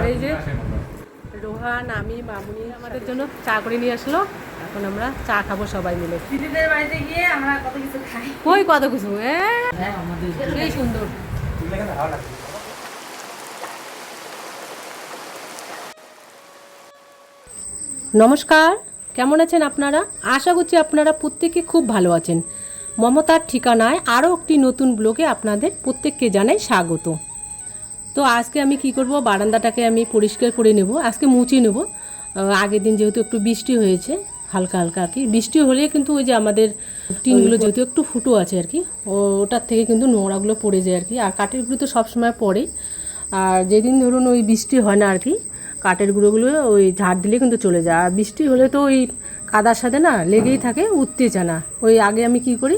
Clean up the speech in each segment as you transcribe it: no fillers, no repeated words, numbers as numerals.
আর এই যে রোহান, আমি, মামুনি আমাদের জন্য চা করে নিয়ে আসলো। এখন আমরা চা খাবো সবাই মিলে। দিদিদের বাড়িতে গিয়ে আমরা কত কিছু খাই। কই কত কিছু, সেই সুন্দর। নমস্কার, কেমন আছেন আপনারা? আশা করছি আপনারা প্রত্যেকে খুব ভালো আছেন। মমতার ঠিকানায় আরও একটি নতুন ব্লগে আপনাদের প্রত্যেককে জানাই স্বাগত। তো আজকে আমি কি করব, বারান্দাটাকে আমি পরিষ্কার করে নেব, আজকে মুছিয়ে নেব। আগের দিন যেহেতু একটু বৃষ্টি হয়েছে, হালকা হালকা আর কি বৃষ্টি হলে কিন্তু ওই যে আমাদের টিনগুলো যেহেতু একটু ফুটো আছে আর কি, ওটার থেকে কিন্তু নোংরাগুলো পড়ে যায় আর কি। আর কাঠের গুঁড়ো তো সবসময় পড়ে, আর যেদিন ধরুন ওই বৃষ্টি হয় না আর কি, কাঠের গুঁড়োগুলো ওই ঝাড় দিলে কিন্তু চলে যায়। আর বৃষ্টি হলে তো ওই কাদার সাথে না লেগেই থাকে, উঠতে চায় না। ওই আগে আমি কি করি,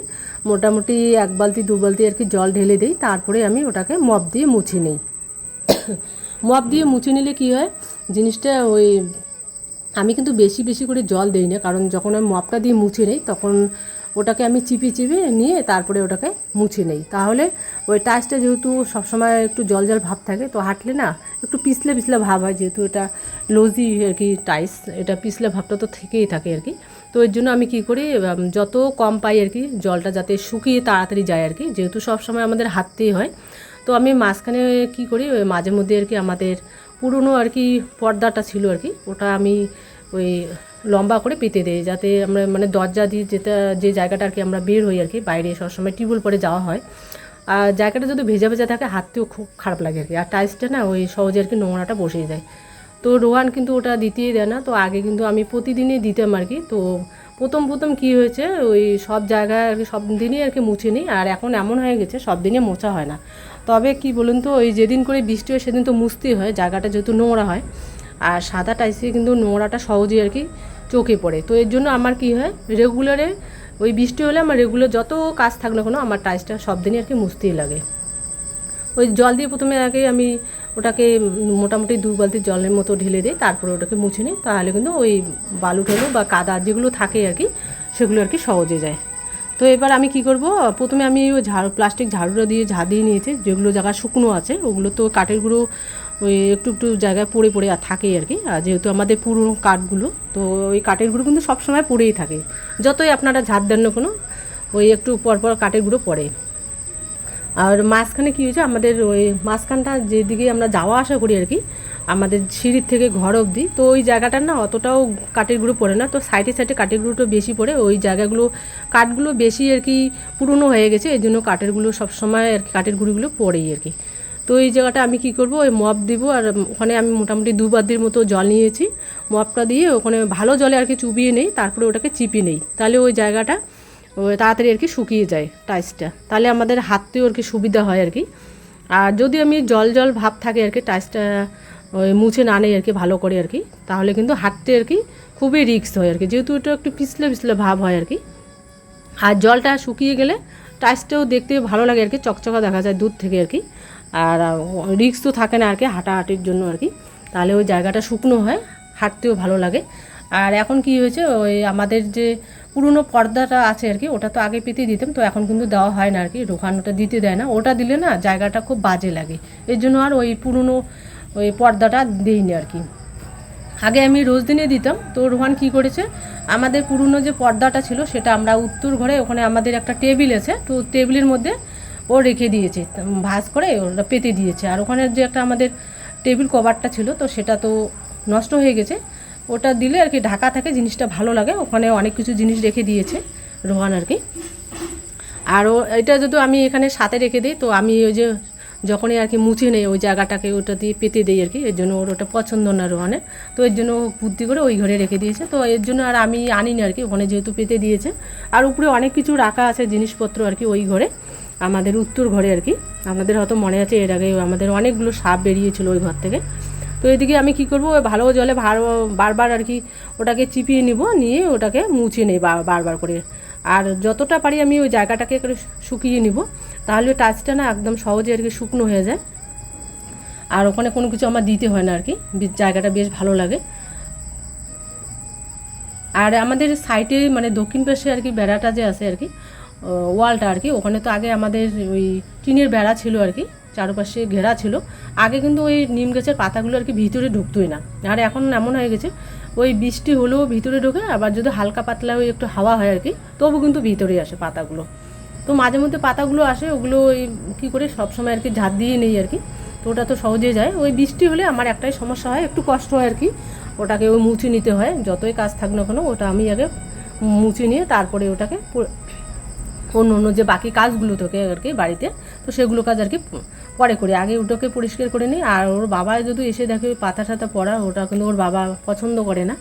মোটামুটি 1 বালতি 2 বালতি আর কি জল ঢেলে দিই, তারপরে আমি ওটাকে মপ দিয়ে মুছে নিই। মপ দিয়ে মুছে নিলে কী হয় জিনিসটা, ওই আমি কিন্তু বেশি বেশি করে জল দিই না, কারণ যখন আমি মপটা দিয়ে মুছে নিই তখন ওটাকে আমি চিপে চিপে নিয়ে তারপরে ওটাকে মুছে নিই। তাহলে ওই টাইসটা যেহেতু সবসময় একটু জল জল ভাব থাকে, তো হাঁটলে না একটু পিছলে পিছলে ভাব হয়, যেহেতু এটা লোজি আর কি টাইস, এটা পিছলে ভাবটা তো থেকেই থাকে আর কি। তো এর জন্য আমি কি করি, যত কম পাই আর কি জলটা যাতে শুকিয়ে তাড়াতাড়ি যায় আর কি, যেহেতু সবসময় আমাদের হাঁটতেই হয়। তো আমি মাঝখানে কি করি, ওই মাঝে মধ্যে আর কি আমাদের পুরনো আর কি পর্দাটা ছিল আর কি, ওটা আমি ওই লম্বা করে পেতে দেই, যাতে আমরা মানে দরজা দিয়ে যে জায়গাটা আর কি আমরা বের হই আর কি, বাইরে সবসময় টিউবওয়েল পরে যাওয়া হয়। আর জায়গাটা যদি ভেজা ভেজা থাকে হাঁটতেও খুব খারাপ লাগে আর কি, আর টাইলসটা না ওই সহজে আর কি নোংরাটা বসে যায়। তো রোহান কিন্তু ওটা দিতেই দেয় না, তো আগে কিন্তু আমি প্রতিদিনই দিতাম আর কি। তো প্রথম প্রথম কী হয়েছে, ওই সব জায়গায় আর কি সব দিনই আর কি মুছে নিই, আর এখন এমন হয়ে গেছে সব দিনই মোছা হয় না। তবে কি বলুন তো, ওই যেদিন করে বৃষ্টি হয় সেদিন তো মুছতেই হয়, জায়গাটা যেহেতু নোংরা হয়। আর সাদা টাইসে কিন্তু নোংরাটা সহজেই আর কি চোখে পড়ে। তো এর জন্য আমার কি হয়, রেগুলারে ওই বৃষ্টি হলে আমার রেগুলার যত কাজ থাক না কোনো, আমার টাইসটা সব দিনই আর কি মুছতেই লাগে। ওই জল দিয়ে প্রথমে আগে আমি ওটাকে মোটামুটি 2 বালতি জলের মতো ঢেলে দিই, তারপরে ওটাকে মুছে নিই, তাহলে কিন্তু ওই বালু ঠেলু বা কাদা যেগুলো থাকে আর কি সেগুলো আর কি সহজে যায়। তো এবার আমি কি করব, প্রথমে আমি ওই প্লাস্টিক ঝাড়ুটা দিয়ে ঝাড় দিয়ে নিয়েছি, যেগুলো জায়গা শুকনো আছে ওগুলো তো কাঠের গুঁড়ো ওই একটু একটু জায়গায় পড়ে পড়ে আর থাকেই আর কি। আর যেহেতু আমাদের পুরনো কাঠগুলো, তো ওই কাঠের গুঁড়ো কিন্তু সবসময় পড়েই থাকে, যতই আপনারা ঝাড় দেন না কোনো, ওই একটু পরপর কাঠের গুঁড়ো পড়ে। আর মাঝখানে কী হয়েছে, আমাদের ওই মাঝখানটা যেদিকে আমরা যাওয়া আসা করি আর কি, আমাদের সিঁড়ির থেকে ঘর অবধি, তো ওই জায়গাটার না অতটাও কাঠের গুঁড়ো পড়ে না, তো সাইডে সাইডে কাঠের গুঁড়োটা বেশি পড়ে। ওই জায়গাগুলো কাঠগুলো বেশি আর কি পুরনো হয়ে গেছে, এই জন্য কাঠেরগুলো সবসময় আর কি কাঠের গুঁড়োগুলো পড়েই আর কি। তো এই জায়গাটা আমি কি করব, ওই মপ দিব, আর ওখানে আমি মোটামুটি 2 বালতির মতো জল নিয়েছি, মপটা দিয়ে ওখানে ভালো জলে আর কি চুবিয়ে নেই, তারপরে ওটাকে চিপে নেই, তাহলে ওই জায়গাটা ওই তাড়াতাড়ি আর কি শুকিয়ে যায় টাইসটা, তাহলে আমাদের হাঁটতেও আর কি সুবিধা হয় আর কি। আর যদি আমি জল জল ভাব থাকে আর কি টাইসটা ওই মুছে না নেই আর কি ভালো করে আর কি, তাহলে কিন্তু হাঁটতে আর কি খুবই রিস্ক হয় আর কি, যেহেতু এটা একটু পিছলে পিছলে ভাব হয় আর কি। আর জলটা শুকিয়ে গেলে টাইসটাও দেখতে ভালো লাগে আর কি, চকচকা দেখা যায় দূর থেকে আর কি, আর রিস্ক তো থাকে না আর কি হাঁটাহাঁটির জন্য আর কি, তাহলে ওই জায়গাটা শুকনো হয়, হাঁটতেও ভালো লাগে। আর এখন কি হয়েছে, ওই আমাদের যে পুরনো পর্দাটা আছে আর কি, ওটা তো আগে পেতে দিতাম, তো এখন কিন্তু দেওয়া হয় না আর কি, রোহান ওটা দিতে দেয় না, ওটা দিলে না জায়গাটা খুব বাজে লাগে, এর জন্য আর ওই পুরনো ওই পর্দাটা দিইনি আর কি। আগে আমি রোজ দিনে দিতাম, তো রোহান কী করেছে, আমাদের পুরনো যে পর্দাটা ছিল সেটা আমরা উত্তর ঘরে, ওখানে আমাদের একটা টেবিল আছে, তো টেবিলের মধ্যে ও রেখে দিয়েছে, ভাঁজ করে ওটা পেতে দিয়েছে। আর ওখানে যে একটা আমাদের টেবিল কভারটা ছিল, তো সেটা তো নষ্ট হয়ে গেছে, ওটা দিলে আর কি ঢাকা থাকে, জিনিসটা ভালো লাগে, ওখানে অনেক কিছু জিনিস রেখে দিয়েছে রোহান আর কি। আর এটা যদি আমি এখানে সাথে রেখে দিই, তো আমি ওই যে যখনই আর কি মুছে নেই ওই জায়গাটাকে ওটা দিয়ে পেতে দিই আর কি, এর জন্য ওর ওটা পছন্দ না রোহানের, তো এর জন্য বুদ্ধি করে ওই ঘরে রেখে দিয়েছে, তো এর জন্য আর আমি আনি না আর কি, ওখানে যেহেতু পেতে দিয়েছে। আর উপরে অনেক কিছু রাখা আছে জিনিসপত্র আর কি ওই ঘরে, আমাদের উত্তর ঘরে আর কি। আপনাদের হয়তো মনে আছে এর আগে আমাদের অনেকগুলো সাপ বেরিয়েছিল ওই ঘর থেকে। তো এদিকে আমি কি করব, ভালো জলে বারবার আর কি ওটাকে চিপিয়ে নিব, নিয়ে ওটাকে মুছে নেই বারবার করে। আর যতটা পারি আমি ওই জায়গাটাকে করে শুকিয়ে নিব, তাহলে টাচটা না একদম সহজে আর কি শুকনো হয়ে যায়, আর ওখানে কোনো কিছু আমার দিতে হয় না আর কি, জায়গাটা বেশ ভালো লাগে। আর আমাদের সাইডে মানে দক্ষিণ পাশে আর কি বেড়াটা যে আছে আর কি, ওয়ালটা আর কি, ওখানে তো আগে আমাদের ওই টিনের বেড়া ছিল আর কি, চারপাশে ঘেরা ছিল। আগে কিন্তু ওই নিম গাছের পাতাগুলো আর কি ভিতরে ঢুকতোই না, আর এখন এমন হয়ে গেছে ওই বৃষ্টি হলেও ভিতরে ঢোকে, আবার যদি হালকা পাতলা ওই একটু হাওয়া হয় আর কি তবু কিন্তু ভিতরেই আসে পাতাগুলো। তো মাঝে মধ্যে পাতাগুলো আসে, ওগুলো ওই কী করে সবসময় আর কি ঝাঁট দিয়ে নেই আর কি, তো ওটা তো সহজে যায়। ওই বৃষ্টি হলে আমার একটাই সমস্যা হয়, একটু কষ্ট হয় আর কি, ওটাকে ওই মুছে নিতে হয়, যতই কাজ থাক না কেন ওটা আমি আগে মুছে নিয়ে তারপরে ওটাকে অন্য অন্য যে বাকি কাজগুলো থাকে আর কি বাড়িতে, তো সেগুলো কাজ আর কি পরে করি, আগে ওটাকে পরিষ্কার করে নিই। আর ওর বাবা যদি এসে দেখে পাতা টাতা পড়া, ওটা কিন্তু ওর বাবা পছন্দ করে না,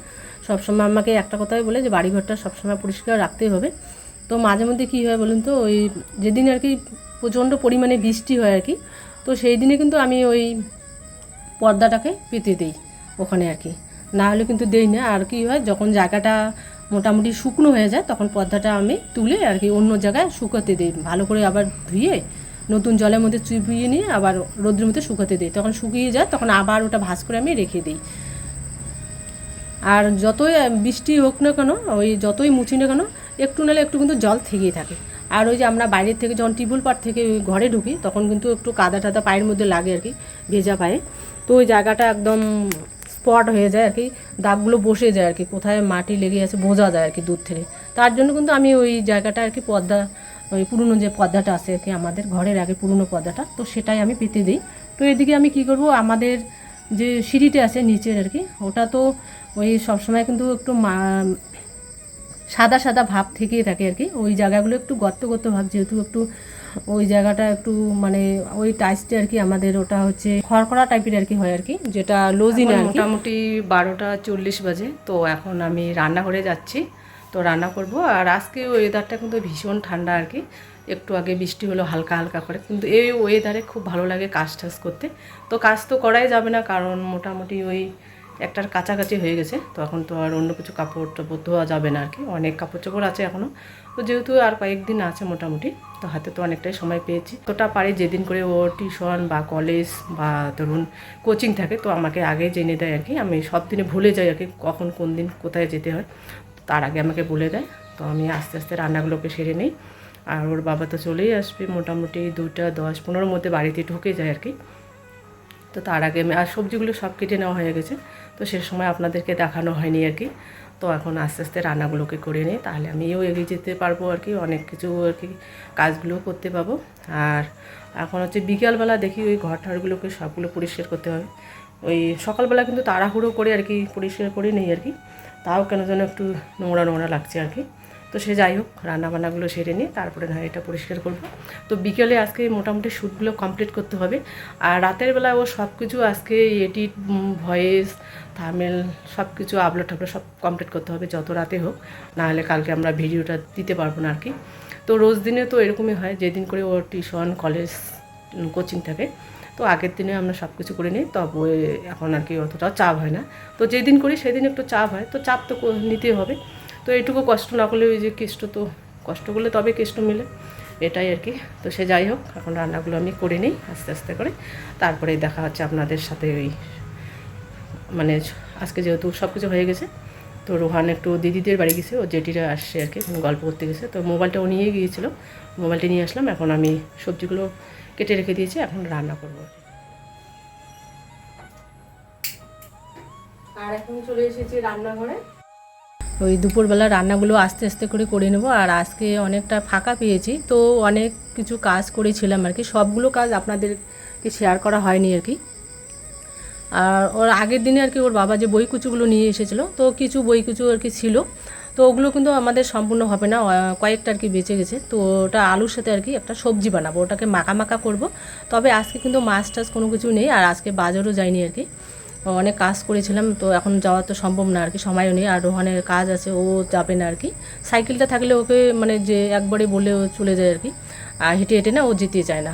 সবসময় আমাকে একটা কথাই বলে যে বাড়িঘরটা সবসময় পরিষ্কার রাখতেই হবে। তো মাঝে মধ্যে কী হয় বলুন তো, ওই যেদিন আর কি প্রচণ্ড পরিমাণে বৃষ্টি হয় আর কি, তো সেই দিনে কিন্তু আমি ওই পর্দাটাকে পেতে দিই ওখানে আর কি, না হলে কিন্তু দেই না। আর কি হয়, যখন জায়গাটা মোটামুটি শুকনো হয়ে যায় তখন পর্দাটা আমি তুলে আর কি অন্য জায়গায় শুকাতে দিই, ভালো করে আবার ধুয়ে নতুন জলের মধ্যে চুপিয়ে নিয়ে আবার রোদ্রের মধ্যে শুকাতে দিই, তখন শুকিয়ে যায়, তখন আবার ওটা ভাঁজ করে আমি রেখে দিই। আর যতই বৃষ্টি হোক না কেন, ওই যতই মুছি না কেন, একটু নাহলে একটু কিন্তু জল থেকেই থাকে। আর ওই যে আমরা বাইরের থেকে যখন টিউবওয়েল পাড় থেকে ঘরে ঢুকি তখন কিন্তু একটু কাদা টাদা পায়ের মধ্যে লাগে আর কি, ভেজা পায়ে, তো ওই জায়গাটা একদম স্পট হয়ে যায় আর কি, দাগগুলো বসে যায় আর কি, কোথায় মাটি লেগে আছে বোঝা যায় আর কি দূর থেকে। তার জন্য কিন্তু আমি ওই জায়গাটা আর কি পর্দা, ওই পুরনো যে পর্দাটা আছে আর কি আমাদের ঘরের আগে পুরনো পর্দাটা, তো সেটাই আমি পেতে দিই। তো এদিকে আমি কি করব, আমাদের যে সিঁড়িটা আছে নিচের আর কি, ওটা তো ওই সবসময় কিন্তু একটু সাদা সাদা ভাব থেকেই থাকে আর কি, ওই জায়গাগুলো একটু গর্ত গর্ত ভাব, যেহেতু একটু ওই জায়গাটা একটু মানে ওই টাইসটা আর কি আমাদের ওটা হচ্ছে খড়খড়া টাইপের আর কি হয় আর কি, যেটা লোজিন আর কি। মোটামুটি 12টা 40 বাজে, তো এখন আমি রান্নাঘরে যাচ্ছি, তো রান্না করব। আর আজকে ওয়েদারটা কিন্তু ভীষণ ঠান্ডা আর কি, একটু আগে বৃষ্টি হলো হালকা হালকা করে, কিন্তু এই ওয়েদারে খুব ভালো লাগে কাজ টাজ করতে। তো কাজ তো করাই যাবে না, কারণ মোটামুটি ওই একটার কাছাকাছি হয়ে গেছে, তো এখন তো আর অন্য কিছু কাপড় টাপড় ধোয়া যাবে না আর কি, অনেক কাপড় চোপড় আছে এখনও, তো যেহেতু আর কয়েকদিন আছে মোটামুটি, তো হাতে তো অনেকটাই সময় পেয়েছি। তোটা পারি যেদিন করে ও টিউশন বা কলেজ বা ধরুন কোচিং থাকে, তো আমাকে আগে জেনে দেয় আর কি, আমি সব দিনে ভুলে যাই আর কি কখন কোন দিন কোথায় যেতে হয়, তার আগে আমাকে বলে দেয়, তো আমি আস্তে আস্তে রান্নাগুলোকে সেরে নিই। আর ওর বাবা তো চলেই আসবে মোটামুটি 2টা 10-15 মধ্যে বাড়িতে ঢুকে যায় আর কি, তো তার আগে আমি আর সবজিগুলো সব কেটে নেওয়া হয়ে গেছে, তো সে সময় আপনাদেরকে দেখানো হয়নি আর কি। তো এখন আস্তে আস্তে রান্নাগুলোকে করে নিই, তাহলে আমিও এগিয়ে যেতে পারবো আর কি, অনেক কিছু আর কি কাজগুলো করতে পাবো। আর এখন হচ্ছে বিকালবেলা দেখি ওই ঘর ঠারগুলোকে সবগুলো পরিষ্কার করতে হবে, ওই সকালবেলা কিন্তু তাড়াহুড়ো করে আর কি পরিষ্কার করে নেই আর কি, তাও কেন যেন একটু নোংরা নোংরা লাগছে আর কি। তো সে যাই হোক, রান্নাবান্নাগুলো সেরে নিয়ে তারপরে না এটা পরিষ্কার করব। তো বিকেলে আজকে মোটামুটি শ্যুটগুলো কমপ্লিট করতে হবে। আর রাতের বেলা ও সব কিছু আজকে এডিট, ভয়েস, থাম্বনেল সব কিছু আপলোড টাপলোড সব কমপ্লিট করতে হবে যত রাতে হোক, নাহলে কালকে আমরা ভিডিওটা দিতে পারবো না আর কি। তো রোজ দিনে তো এরকমই হয়, যেদিন করে ওর টিউশন কলেজ কোচিং থাকে, তো আগের দিনে আমরা সব কিছু করে নিই, তবে এখন আর কি অতটাও চাপ হয় না। তো যেদিন করি সেদিন একটু চাপ হয়, তো চাপ তো নিতেই হবে। তো এইটুকু কষ্ট না করলে ওই যে কেষ্ট, তো কষ্ট করলে তবে কেষ্ট মিলে, এটাই আর কি। তো সে যাই হোক, এখন রান্নাগুলো আমি করে নিই আস্তে আস্তে করে, তারপরে দেখা হচ্ছে আপনাদের সাথে। ওই মানে আজকে যেহেতু সব কিছু হয়ে গেছে, তো রোহান একটু দিদিদের বাড়ি গেছে, ও জেঠিরা আসছে আর কি, গল্প করতে গেছে, তো মোবাইলটা ও নিয়ে গিয়েছিলো, মোবাইলটা নিয়ে আসলাম। এখন আমি সবজিগুলো কেটে রেখে দিয়েছি, এখন রান্না করবো। আর এখন চলে এসেছি রান্নাঘরে, ওই দুপুরবেলা রান্নাগুলো আস্তে আস্তে করে নেব। আর আজকে অনেকটা ফাঁকা পেয়েছি, তো অনেক কিছু কাজ করেছিলাম আর কি, সবগুলো কাজ আপনাদেরকে শেয়ার করা হয়নি আর কি। আর ওর আগের দিনে আর কি ওর বাবা যে বই কুচুগুলো নিয়ে এসেছিলো, তো কিছু বই কুচু আর কি ছিল, তো ওগুলো কিন্তু আমাদের সম্পূর্ণ হবে না, কয়েকটা আর কি বেঁচে গেছে। তো ওটা আলুর সাথে আর কি একটা সবজি বানাবো, ওটাকে মাখা মাখা করবো। তবে আজকে কিন্তু মাছ টাছ কোনো কিছু নেই, আর আজকে বাজারও যায়নি আর কি, অনেক কাজ করেছিলাম, তো এখন যাওয়া তো সম্ভব না আর কি, সময়ও নেই। আর রোহানের কাজ আছে, ও যাবে না আর কি, সাইকেলটা থাকলে ওকে মানে যে একবারে বলে ও চলে যায় আর কি, আর হেঁটে হেঁটে না ও যেতে চায় না।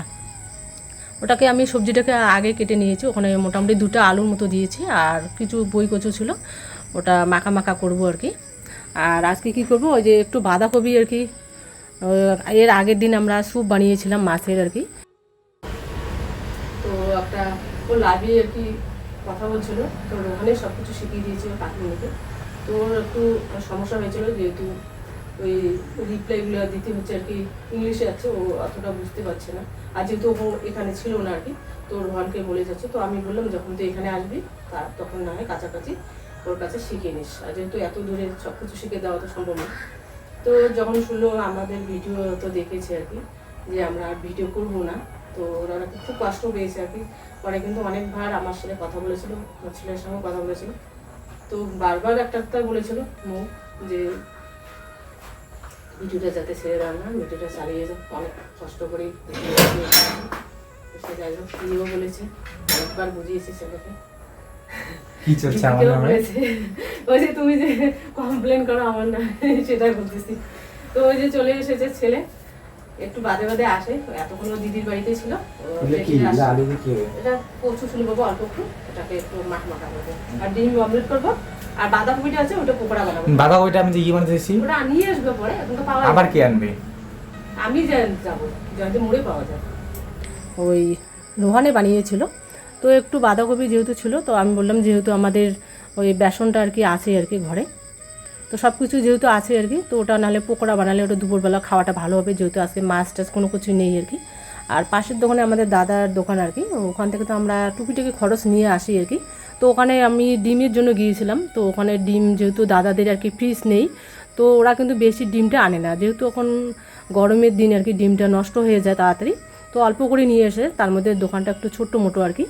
ওটাকে আমি সবজিটাকে আগে কেটে নিয়েছি, ওখানে মোটামুটি 2টা আলুর মতো দিয়েছি, আর কিছু বই কচু ছিল, ওটা মাখা মাখা করবো আর কি। আর আজকে কি করব, ওই যে একটু বাঁধাকপি আর কি, এর আগের দিন আমরা স্যুপ বানিয়েছিলাম মাছের আর কি, তো একটা ও লাভি আর কি কথা বলছিল, তো ওখানে সব কিছু শিখিয়ে দিয়েছি ওর কাকিমাকে। তো ওর একটু সমস্যা হয়েছিল, যেহেতু ওই রিপ্লাইগুলো দিতে হচ্ছে আর কি, ইংলিশে আছে, ও অতটা বুঝতে পারছে না। আর যেহেতু ও এখানে ছিল না আর কি, তো রোহানকে বলে যাচ্ছে। তো আমি বললাম যখন তুই এখানে আসবি তখন না হয় কাছাকাছি ওর কাছে শিখে নিস, আর যেহেতু এত দূরে সব কিছু শিখে দেওয়া তো সম্ভব না। তো যখন শুনলো আমাদের ভিডিও তো দেখেছে আর কি যে আমরা আর ভিডিও করবো না, তো ওরা খুব কষ্ট পেয়েছে আর কি। পরে কিন্তু অনেকবার আমার সাথে কথা বলেছিল, আমার ছেলের সঙ্গে কথা বলেছিল, তো বারবার একটা বলেছিল যে ভিডিওটা যাতে ছেড়ে দাও না, ভিডিওটা চালিয়ে যাও, অনেক কষ্ট করে সে যাই হোক প্রিয় বলেছে, অনেকবার বুঝিয়েছে ছেলেকে। কি চলছে আমার নামে? বলেছে ওই যে তুমি যে কমপ্লেন করো আমার নামে, সেটাই বলতেছি। তো ওই যে চলে এসেছে ছেলে, একটু বাদে বাদে আসে, এতক্ষণ ও দিদির বাড়িতে ছিল। এটা কচু ছিল বাবু অল্প একটু, এটাকে একটু মাখা করবো, আর ডিম অমলেট করবো, আর বাঁধাকপিটা আছে ওটা পকোড়া বানাবো। বাঁধাকপিটা আমি যে বানাতেছি ওটা নিয়ে আসবে পরে, এখন তো পাওয়া আবার কে আনবে? আমি যাবো, জয়ন্তী মোড়ে পাওয়া যায়। ওই রোহানে বানিয়েছিল, তো একটু বাঁধাকপি যেহেতু ছিল, তো আমি বললাম যেহেতু আমাদের ওই বেসনটা আর কি আছে আর কি ঘরে, তো সব কিছু যেহেতু আছে আর কি, তো ওটা নাহলে পকোড়া বানালে ওটা দুপুরবেলা খাওয়াটা ভালো হবে, যেহেতু আজকে মাছ টাছ কোনো কিছু নেই আর কি। আর পাশের দোকানে আমাদের দাদার দোকান আর কি, ওখান থেকে তো আমরা টুকিটাকি খরচ নিয়ে আসি আর কি। তো ওখানে আমি ডিমের জন্য গিয়েছিলাম, তো ওখানে ডিম যেহেতু দাদাদের আর কি ফ্রিজ নেই, তো ওরা কিন্তু বেশি ডিমটা আনে না, যেহেতু এখন গরমের দিন আর কি ডিমটা নষ্ট হয়ে যায় তাড়াতাড়ি, তো অল্প করে নিয়ে এসে, তার মধ্যে দোকানটা একটু ছোট্ট মোটো আর কি।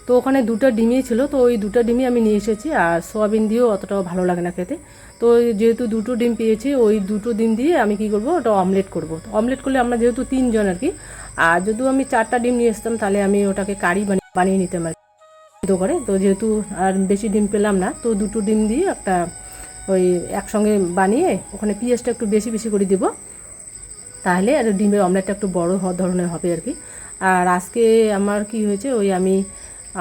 তো ওখানে 2টা ডিমই ছিল, তো ওই 2টা ডিমই আমি নিয়ে এসেছি, আর সোয়াবিন দিয়েও অতটাও ভালো লাগে না খেতে। তো যেহেতু 2টো ডিম পেয়েছি, ওই 2টো ডিম দিয়ে আমি কি করব, ওটা অমলেট করব। তো অমলেট করলে আমরা যেহেতু 3 জন আর কি, আর যদি আমি 4টা ডিম নিয়ে আসতাম তাহলে আমি ওটাকে কারি বানিয়ে নিতাম আর কি করে। তো যেহেতু আর বেশি ডিম পেলাম না, তো 2টো ডিম দিয়ে একটা ওই একসঙ্গে বানিয়ে ওখানে পেঁয়াজটা একটু বেশি বেশি করে দিব, তাহলে আর ডিমের অমলেটটা একটু বড় ধরনের হবে আর কি। আর আজকে আমার কি হয়েছে, ওই আমি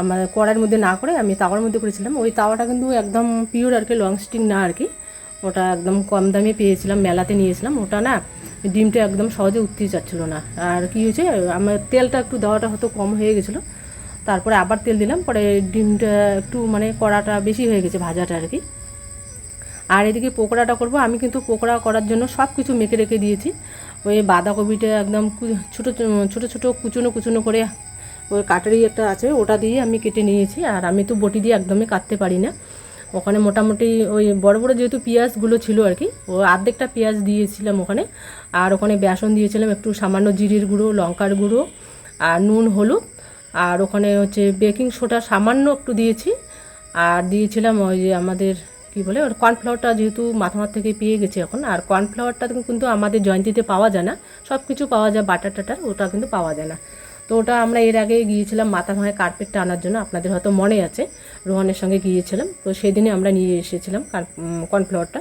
আমার কড়াইয়ের মধ্যে না করে আমি তাওয়ার মধ্যে করেছিলাম। ওই তাওয়াটা কিন্তু একদম পিওর আর কি, লং স্টিক না আর কি, ওটা একদম কম দামে পেয়েছিলাম, মেলাতে নিয়েছিলাম। ওটা না ডিমটা একদম সহজে উঠতেই চাচ্ছিলো না। আর কি হয়েছে, আমার তেলটা একটু দেওয়াটা হয়তো কম হয়ে গেছিলো, তারপরে আবার তেল দিলাম, পরে ডিমটা একটু মানে কড়াটা বেশি হয়ে গেছে ভাজাটা আর কি। আর এদিকে পকোড়াটা করব, আমি কিন্তু পকোড়া করার জন্য সব কিছু মেখে রেখে দিয়েছি। ওই বাঁধাকপিটা একদম ছোটো ছোটো ছোটো কুচনো কুচনো করে, ওই কাটারি একটা আছে ওটা দিয়ে আমি কেটে নিয়েছি। আর আমি তো বটি দিয়ে একদমই কাটতে পারি না, ওখানে মোটামুটি ওই বড় বড় যেহেতু পেঁয়াজগুলো ছিল আর কি, ও অর্ধেকটা পেঁয়াজ দিয়েছিলাম ওখানে। আর ওখানে বেসন দিয়েছিলাম, একটু সামান্য জিরের গুঁড়ো, লঙ্কার গুঁড়ো, আর নুন, হলুদ, আর ওখানে হচ্ছে বেকিং সোডা সামান্য একটু দিয়েছি। আর দিয়েছিলাম ওই যে আমাদের কী বলে, ওর কর্নফ্লাওয়ারটা যেহেতু মাথামার থেকে পেয়ে গেছে এখন, আর কর্নফ্লাওয়ারটা কিন্তু আমাদের জয়ন্তীতে পাওয়া যায় না, সব কিছু পাওয়া যায় বাটার টাটার, ওটা কিন্তু পাওয়া যায় না। তো ওটা আমরা এর আগে গিয়েছিলাম মাথাভাঙায় কার্পেটটা আনার জন্য, আপনাদের হয়তো মনে আছে, রোহানের সঙ্গে গিয়েছিলাম, তো সেদিনে আমরা নিয়ে এসেছিলাম কর্নফ্লাওয়ারটা।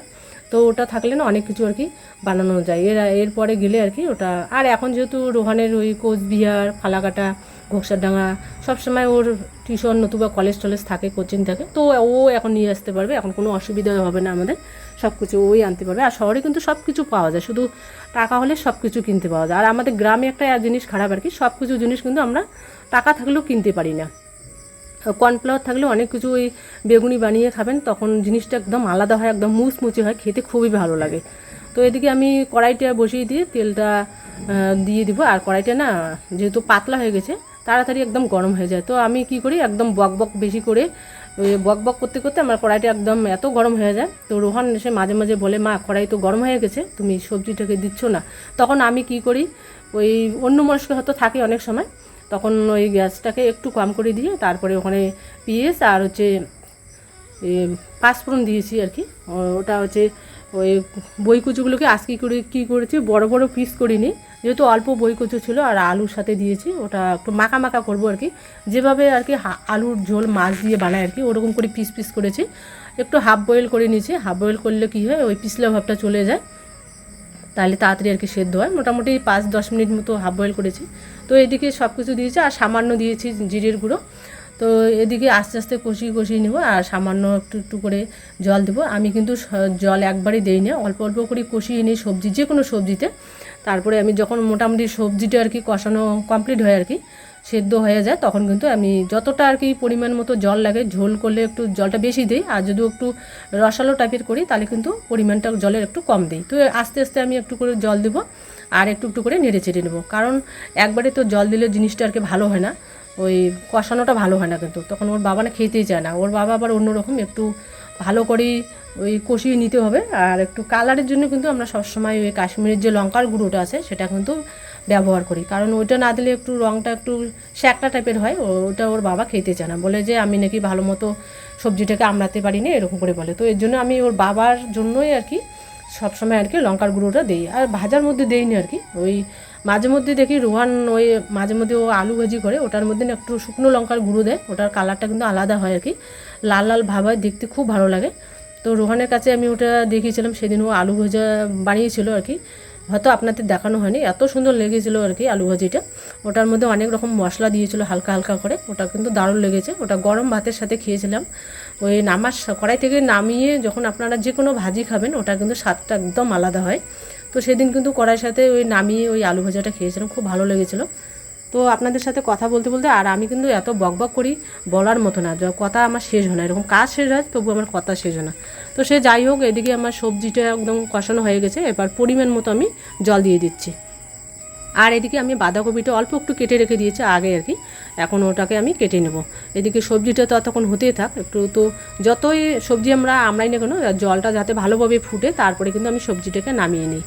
তো ওটা থাকলে না অনেক কিছু আর কি বানানো যায়, এরপরে গেলে আর কি ওটা। আর এখন যেহেতু রোহানের ওই কোচবিহার, ফালাকাটা, ঘোকসারডাঙ্গা সবসময় ওর টিউশন নতুবা কলেজ টলেজ থাকে, কোচিং থাকে, তো ও এখন নিয়ে আসতে পারবে, এখন কোনো অসুবিধা হবে না আমাদের, সব কিছু ওই আনতে পারবে। আর শহরে কিন্তু সব কিছু পাওয়া যায়, শুধু টাকা হলে সব কিছু কিনতে পাওয়া যায়। আর আমাদের গ্রামে একটা জিনিস খারাপ আর কি, সব কিছু জিনিস কিন্তু আমরা টাকা থাকলেও কিনতে পারি না। কর্নফ্লাওয়ার থাকলে অনেক কিছু, ওই বেগুনি বানিয়ে খাবেন তখন জিনিসটা একদম আলাদা হয়, একদম মুচমুচে হয়, খেতে খুবই ভালো লাগে। তো এদিকে আমি কড়াইটা বসিয়ে দিয়ে তেলটা দিয়ে দিব। আর কড়াইটা না যেহেতু পাতলা হয়ে গেছে, তাড়াতাড়ি একদম গরম হয়ে যায়। তো আমি কি করি, একদম বক বেশি করে ওই বক করতে করতে আমার কড়াইটা একদম এত গরম হয়ে যায়। তো রোহান এসে মাঝে মাঝে বলে, মা কড়াই তো গরম হয়ে গেছে, তুমি সবজিটাকে দিচ্ছ না। তখন আমি কি করি, ওই অন্য মানুষকে হয়তো থাকে অনেক সময়, তখন ওই গ্যাসটাকে একটু কম করে দিয়ে তারপরে ওখানে পেঁয়াজ আর হচ্ছে পাঁচফোড়ন দিয়েছি আর কি। ওটা হচ্ছে ওই বইকুচুগুলোকে আজকে করে কী করেছি, বড় বড় পিস করিনি, যেহেতু অল্প বইকুচু ছিল, আর আলুর সাথে দিয়েছি। ওটা একটু মাখা মাখা করবো আর কি, যেভাবে আর কি আলুর ঝোল মাছ দিয়ে বানায় আর কি, ওরকম করে পিস পিস করেছি। একটু হাফ বয়েল করে নিয়েছি, হাফ বয়েল করলে কী হয়, ওই পিছলা ভাবটা চলে যায়, তাহলে তাড়াতাড়ি আর কি সেদ্ধ হয়। মোটামুটি 5-10 মিনিট মতো হাফ বয়েল করেছি। তো এদিকে সব কিছু দিয়েছি, আর সামান্য দিয়েছি জিরের গুঁড়ো। তো এদিকে আস্তে আস্তে কষিয়ে নেবো, আর সামান্য একটু করে জল দেবো। আমি কিন্তু জল একবারই দেই না, অল্প অল্প করে কষিয়ে নিই সবজি, যে কোনো সবজিতে। তারপরে আমি যখন মোটামুটি সবজিটা আর কি কষানো কমপ্লিট হয় আর কি, সেদ্ধ হয়ে যায় তখন কিন্তু আমি যতটা আর কি পরিমাণ মতো জল লাগে, ঝোল করলে একটু জলটা বেশি দিই, আর যদি একটু রসালো টাইপের করি তাহলে কিন্তু পরিমাণটা জলের একটু কম দিই। তো আস্তে আস্তে আমি একটু করে জল দেবো আর একটু একটু করে নেড়ে চেড়ে নেবো, কারণ একবারে তো জল দিলে জিনিসটা আর কি ভালো হয় না, ওই কষানোটা ভালো হয় না, কিন্তু তখন ওর বাবা না খেতেই চায় না। ওর বাবা আবার অন্যরকম একটু ভালো করেই ওই কষিয়ে নিতে হবে। আর একটু কালারের জন্য কিন্তু আমরা সবসময় ওই কাশ্মীরের যে লঙ্কার গুঁড়োটা আছে সেটা কিন্তু ব্যবহার করি, কারণ ওইটা না দিলে একটু রঙটা একটু শ্যাকটা টাইপের হয়, ওটা ওর বাবা খেতে চায় না, বলে যে আমি নাকি ভালো মতো সবজিটাকে আমড়াতে পারি না, এরকম করে বলে। তো এর জন্য আমি ওর বাবার জন্যই আর কি সবসময় আর কি লঙ্কার গুঁড়োটা দিই, আর ভাজার মধ্যে দিইনি আর কি। ওই মাঝে মধ্যে দেখি রোহান ওই মাঝে মধ্যে ও আলু ভাজি করে, ওটার মধ্যে না একটু শুকনো লঙ্কার গুঁড়ো দেয়, ওটার কালারটা কিন্তু আলাদা হয় আর কি, লাল লাল ভাব হয়, দেখতে খুব ভালো লাগে। তো রোহানের কাছে আমি ওটা দেখিয়েছিলাম সেদিন, ও আলু ভাজা বানিয়েছিল আর কি, হয়তো আপনাদের দেখানো হয়নি, এত সুন্দর লেগেছিল আর কি আলু ভাজিটা। ওটার মধ্যে অনেক রকম মশলা দিয়েছিল হালকা হালকা করে, ওটা কিন্তু দারুণ লেগেছে। ওটা গরম ভাতের সাথে খেয়েছিলাম, ওই কড়াই থেকে নামিয়ে যখন আপনারা যে কোনো ভাজি খাবেন ওটা কিন্তু স্বাদটা একদম আলাদা হয়। তো সেদিন কিন্তু কড়াইয়ের সাথে ওই নামিয়ে ওই আলু ভাজাটা খেয়েছিলাম, খুব ভালো লেগেছিলো। তো আপনাদের সাথে কথা বলতে বলতে, আর আমি কিন্তু এত বকবক করি বলার মতো না, কথা আমার শেষ হয় না, এরকম কাজ শেষ হয় তবু আমার কথা শেষ হয় না। তো সে যাই হোক, এদিকে আমার সবজিটা একদম কষানো হয়ে গেছে, এবার পরিমাণ মতো আমি জল দিয়ে দিচ্ছি। আর এদিকে আমি বাঁধাকপিটা অল্প একটু কেটে রেখে দিয়েছি আগে আর কি, এখন ওটাকে আমি কেটে নেব। এদিকে সবজিটা তো ততক্ষণ হতেই থাক একটু, তো যতই সবজি আমরাই না কেন জলটা যাতে ভালোভাবে ফুটে তারপরে কিন্তু আমি সবজিটাকে নামিয়ে নিই।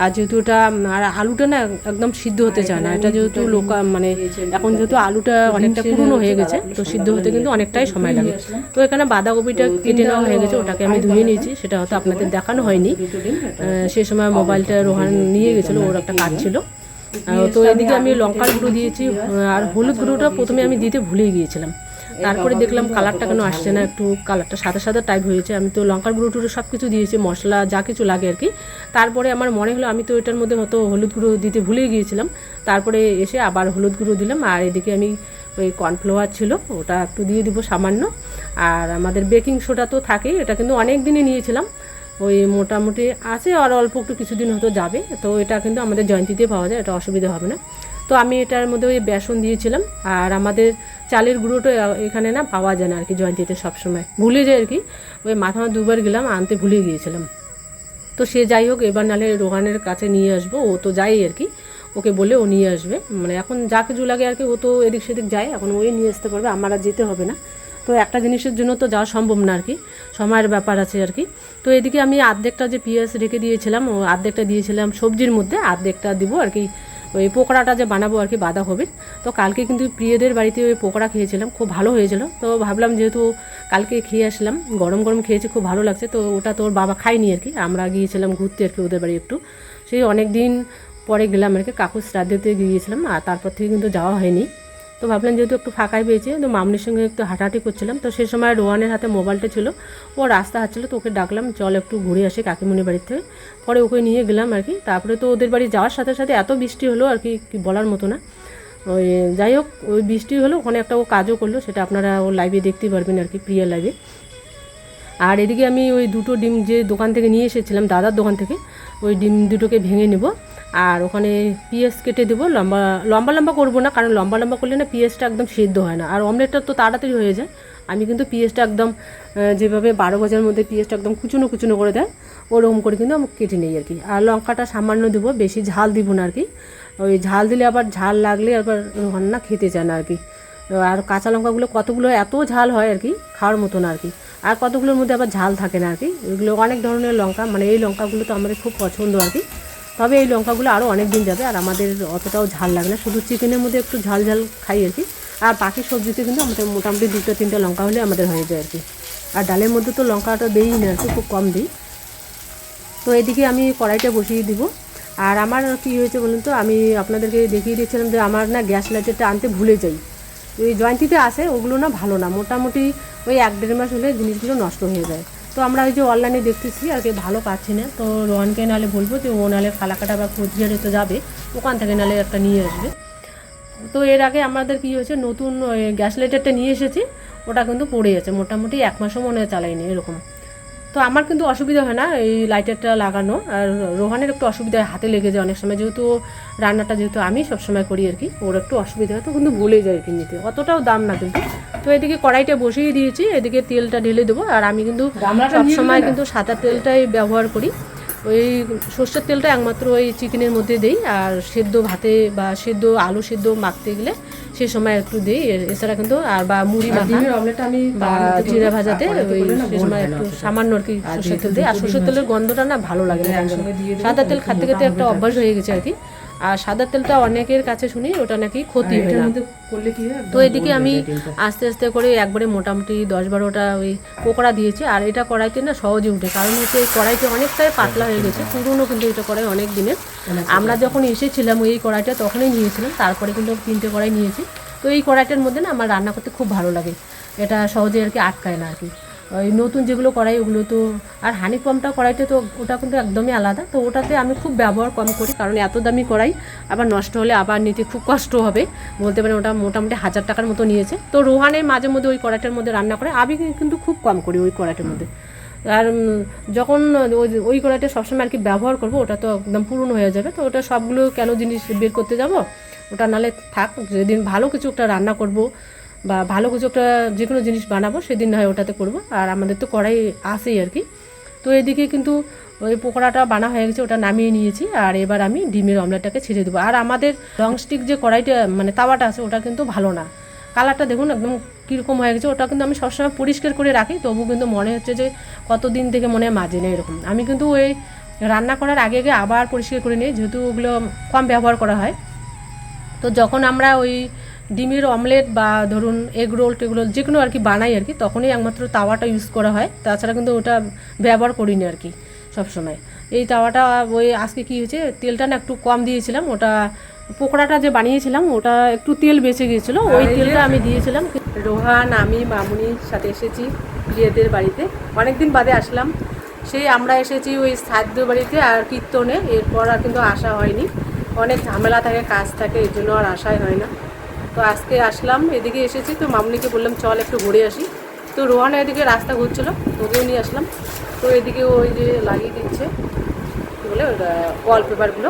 আর যেহেতু এটা আর আলুটা না একদম সিদ্ধ হতে চায় না, এটা যেহেতু মানে এখন যেহেতু আলুটা অনেকটা পুরনো হয়ে গেছে, তো সিদ্ধ হতে কিন্তু অনেকটাই সময় লাগে। তো এখানে বাঁধাকপিটা কেটে নেওয়া হয়ে গেছে, ওটাকে আমি ধুয়ে নিয়েছি, সেটা হয়তো আপনাদের দেখানো হয়নি, সেই সময় মোবাইলটা রোহান নিয়ে গেছিলো, ওর একটা কাজ ছিল। তো এদিকে আমি লঙ্কার গুঁড়ো দিয়েছি, আর হলুদ গুঁড়োটা প্রথমে আমি দিতে ভুলে গিয়েছিলাম, তারপরে দেখলাম কালারটা কেন আসছে না, একটু কালারটা সাদা সাদা টাইপ হয়েছে। আমি তো লঙ্কার গুঁড়ো টুড়ো সব কিছু দিয়েছি, মশলা যা কিছু লাগে আর কি। তারপরে আমার মনে হলো আমি তো এটার মধ্যে হয়তো হলুদ গুঁড়ো দিতে ভুলে গিয়েছিলাম, তারপরে এসে আবার হলুদ গুঁড়ো দিলাম। আর এদিকে আমি ওই কর্নফ্লাওয়ার ছিল ওটা একটু দিয়ে দিব সামান্য, আর আমাদের বেকিং সোডা তো থাকেই, এটা কিন্তু অনেক দিনই নিয়েছিলাম, ওই মোটামুটি আছে আর অল্প একটু কিছুদিন হয়তো যাবে। তো এটা কিন্তু আমাদের জয়ন্তীতে পাওয়া যায়, এটা অসুবিধা হবে না। তো আমি এটার মধ্যে ওই বেসন দিয়েছিলাম, আর আমাদের চালের গুঁড়োটা এখানে না পাওয়া যায় না আর কি জয়ন্তীতে, সবসময় ভুলে যায় আর কি, ওই মাথা দুবার গেলাম আনতে ভুলে গিয়েছিলাম। তো সে যাই হোক, এবার নাহলে রোহানের কাছে নিয়ে আসবো, ও তো যাই আর কি, ওকে বলে ও নিয়ে আসবে, মানে এখন যা কিছু লাগে আর কি ও তো এদিক সেদিক যায়, এখন ওই নিয়ে আসতে পারবে, আমার আর যেতে হবে না। তো একটা জিনিসের জন্য তো যাওয়া সম্ভব না আর কি, সময়ের ব্যাপার আছে আর কি। তো এদিকে আমি অর্ধেকটা যে পেঁয়াজ রেখে দিয়েছিলাম, ও অর্ধেকটা দিয়েছিলাম সবজির মধ্যে, অর্ধেকটা দিব আর কি ওই পকোড়াটা যে বানাবো আর কি বাঁধাকপির। তো কালকে কিন্তু প্রিয়দের বাড়িতে ওই পকোড়া খেয়েছিলাম, খুব ভালো হয়েছিল। তো ভাবলাম যেহেতু কালকে খেয়ে আসলাম, গরম গরম খেয়েছি, খুব ভালো লাগছে। তো ওটা তো ওর বাবা খায়নি আর কি, আমরা গিয়েছিলাম ঘুরতে আর কি ওদের বাড়ি একটু, সেই অনেক দিন পরে গেলাম আর কি, কাকুর শ্রাদ্ধতে গিয়েছিলাম, আর তারপর থেকে কিন্তু যাওয়া হয়নি। তো ভাবলাম যেহেতু একটু ফাঁকাই পেয়েছি, তো মামনির সঙ্গে একটু হাঁটাহাঁটি করছিলাম, তো সেই সময় রোহানের হাতে মোবাইলটা ছিল, ও রাস্তা হাঁটছিল, তো ওকে ডাকলাম চল একটু ঘুরে আসি কাকিমণির বাড়ির থেকে, পরে ওকে নিয়ে গেলাম আর কি। তারপরে তো ওদের বাড়ি যাওয়ার সাথে সাথে এত বৃষ্টি হলো আর কি, কি বলার মতো না। ওই যাই হোক, ওই বৃষ্টি হলো, ওখানে একটা ও কাজও করলো, সেটা আপনারা ও লাইভে দেখতেই পারবেন আর কি, প্রিয়া লাইভে। আর এদিকে আমি ওই দুটো ডিম যে দোকান থেকে নিয়ে এসেছিলাম দাদার দোকান থেকে, ওই ডিম দুটোকে ভেঙে নেব, আর ওখানে পেঁয়াজ কেটে দেবো, লম্বা লম্বা লম্বা করবো না, কারণ লম্বা লম্বা করলে না পেঁয়াজটা একদম সিদ্ধ হয় না, আর অমলেটটা তো তাড়াতাড়ি হয়ে যায়। আমি কিন্তু পেঁয়াজটা একদম যেভাবে 12 ভাজার মধ্যে পেঁয়াজটা একদম কুচুনো কুচুনো করে দেয় ওরকম করে কিন্তু আমি কেটে নিই আর কি। আর লঙ্কাটা সামান্য দেবো, বেশি ঝাল দিব না আর কি, ওই ঝাল দিলে আবার ঝাল লাগলে আবার রান্না খেতে চায় না আর কি। আর কাঁচা লঙ্কাগুলো কতগুলো এত ঝাল হয় আর কি, খাওয়ার মতো না আর কি, আর কতগুলোর মধ্যে আবার ঝাল থাকে না আর কি। এগুলো অনেক ধরনের লঙ্কা, মানে এই লঙ্কাগুলো তো আমাদের খুব পছন্দ আর কি, তবে এই লঙ্কাগুলো আরও অনেক দিন যাবে, আর আমাদের অতটাও ঝাল লাগে না, শুধু চিকেনের মধ্যে একটু ঝাল ঝাল খাই আর কি। আর বাকি সবজিতে কিন্তু আমাদের মোটামুটি 2-3টা লঙ্কা হলে আমাদের হয়ে যায় আর কি। আর ডালের মধ্যে তো লঙ্কাটা দিই না আর কি, খুব কম দিই। তো এদিকে আমি কড়াইটা বসিয়ে দিব। আর আমার কী হয়েছে বলুন তো, আমি আপনাদেরকে দেখিয়ে দিয়েছিলাম যে আমার না গ্যাস লাইটারটা আনতে ভুলে যাই, ওই জয়ন্তীতে আসে, ওগুলো না ভালো না, মোটামুটি ওই 1-1.5 মাস হলে জিনিসগুলো নষ্ট হয়ে যায়। তো আমরা ওই যে অনলাইনে দেখতেছি আর কি, ভালো পাচ্ছি না, তো রোহানকে নাহলে বলবো যে ও নাহলে ফালাকাটা বা কোচবিহারে তো যাবে, ওখান থেকে নাহলে একটা নিয়ে আসবে। তো এর আগে আমাদের কী হয়েছে, নতুন গ্যাস লাইটারটা নিয়ে এসেছি, ওটা কিন্তু পড়ে আছে, মোটামুটি 1 মাসও মনে হয় চালাইনি এরকম। তো আমার কিন্তু অসুবিধা হয় না এই লাইটারটা লাগানো, আর রোহানের একটু অসুবিধা হয়, হাতে লেগে যায় অনেক সময়, যেহেতু রান্নাটা যেহেতু আমি সবসময় করি আর কি, ওর একটু অসুবিধা হয়, তো কিন্তু ভুলে যায় আর কি নিতে, অতটাও দাম না কিন্তু। তো এদিকে কড়াইটা বসিয়ে দিয়েছি, এদিকে তেলটা ঢেলে দেবো। আর আমি কিন্তু সবসময় কিন্তু সাদা তেলটাই ব্যবহার করি, ওই সর্ষের তেলটা একমাত্র ওই চিকেনের মধ্যে দিই, আর সেদ্ধ ভাতে বা সেদ্ধ আলু সেদ্ধ মাখতে গেলে সে সময় একটু দিই, এছাড়া কিন্তু আর বা মুড়ি মাখা বা জিরা ভাজাতে ওই সে সময় একটু সামান্য আর কি সর্ষের তেল দিই। আর সর্ষের তেলের গন্ধটা না ভালো লাগে না, সাদা তেল খেতে খেতে একটা অভ্যাস হয়ে গেছে আর কি। আর সাদা তেলটা অনেকের কাছে শুনি ওটা নাকি ক্ষতি হয় না। তো এদিকে আমি আস্তে আস্তে করে একবারে মোটামুটি 10-12টা ওই পকোড়া দিয়েছি। আর এটা কড়াইতে না সহজে উঠে, কারণ হচ্ছে এই কড়াইতে অনেকটাই পাতলা হয়ে গেছে, পুরনো কিন্তু এটা কড়াই অনেক দিনের। আমরা যখন এসেছিলাম ওই কড়াইটা তখনই নিয়েছিলাম, তারপরে কিন্তু 3টে কড়াই নিয়েছি। তো এই কড়াইটার মধ্যে না আমার রান্না করতে খুব ভালো লাগে, এটা সহজে আর কি আটকায় না আর কি। ওই নতুন যেগুলো কড়াই ওগুলো তো, আর হানিকমটা কড়াইটা তো ওটা কিন্তু একদমই আলাদা, তো ওটাতে আমি খুব ব্যবহার কম করি, কারণ এত দামি কড়াই আবার নষ্ট হলে আবার নিতে খুব কষ্ট হবে, বলতে পারেন ওটা মোটামুটি 1000 টাকার মতো নিয়েছে। তো রোহানের মাঝে মধ্যে ওই কড়াইটার মধ্যে রান্না করে, আমি কিন্তু খুব কম করি ওই কড়াইটার মধ্যে। আর যখন ওই কড়াইটা সবসময় আর কি ব্যবহার করবো, ওটা তো একদম পুরনো হয়ে যাবে, তো ওটা সবগুলো কেন জিনিস বের করতে যাব, ওটা নালে থাক, যেদিন ভালো কিছু একটা রান্না করব বা ভালো কিছু একটা যে কোনো জিনিস বানাবো সেদিন হয় ওটাতে করব। আর আমাদের তো কড়াই আসেই আর কি। তো এদিকে কিন্তু ওই পকোড়াটা বানা হয়ে গেছে, ওটা নামিয়ে নিয়েছি। আর এবার আমি ডিমের অমলেটটাকে ছেড়ে দেবো। আর আমাদের ননস্টিক যে কড়াইটা মানে তাওয়াটা আছে ওটা কিন্তু ভালো না, কালারটা দেখুন একদম কীরকম হয়ে গেছে। ওটা কিন্তু আমি সবসময় পরিষ্কার করে রাখি, তবু কিন্তু মনে হচ্ছে যে কতদিন থেকে মনে হয় মাজে না এরকম। আমি কিন্তু ওই রান্না করার আগে আগে আবার পরিষ্কার করে নিই, যেহেতু ওগুলো কম ব্যবহার করা হয়। তো যখন আমরা ওই ডিমের অমলেট বা ধরুন এগ রোল টেগরোল যে কোনো আর কি বানাই আর কি, তখনই একমাত্র তাওয়াটা ইউজ করা হয়, তাছাড়া কিন্তু ওটা ব্যবহার করি না আর কি সবসময়। এই তাওয়াটা ওই আজকে কী হয়েছে, তেলটা না একটু কম দিয়েছিলাম, ওটা পকোড়াটা যে বানিয়েছিলাম ওটা একটু তেল বেঁচে গিয়েছিলো, ওই তেলটা আমি দিয়েছিলাম। রোহান আমি মামুনির সাথে এসেছি প্রিয়দের বাড়িতে, অনেক দিন বাদে আসলাম। সেই আমরা এসেছি ওই শ্রাদ্ধ বাড়িতে আর কীর্তনে, এরপর আর কিন্তু আসা হয়নি, অনেক ঝামেলা থাকে কাজ থাকে, এর জন্য আর আসাই হয় না। তো আজকে আসলাম, এদিকে এসেছি, তো মামুনিকে বললাম চল একটু ঘুরে আসি। তো রোহান এদিকে রাস্তা ঘুরছিল, ওকেও নিয়ে আসলাম। তো এদিকে ওই যে লাগিয়ে দিচ্ছে কী বলে ওয়ালপেপারগুলো,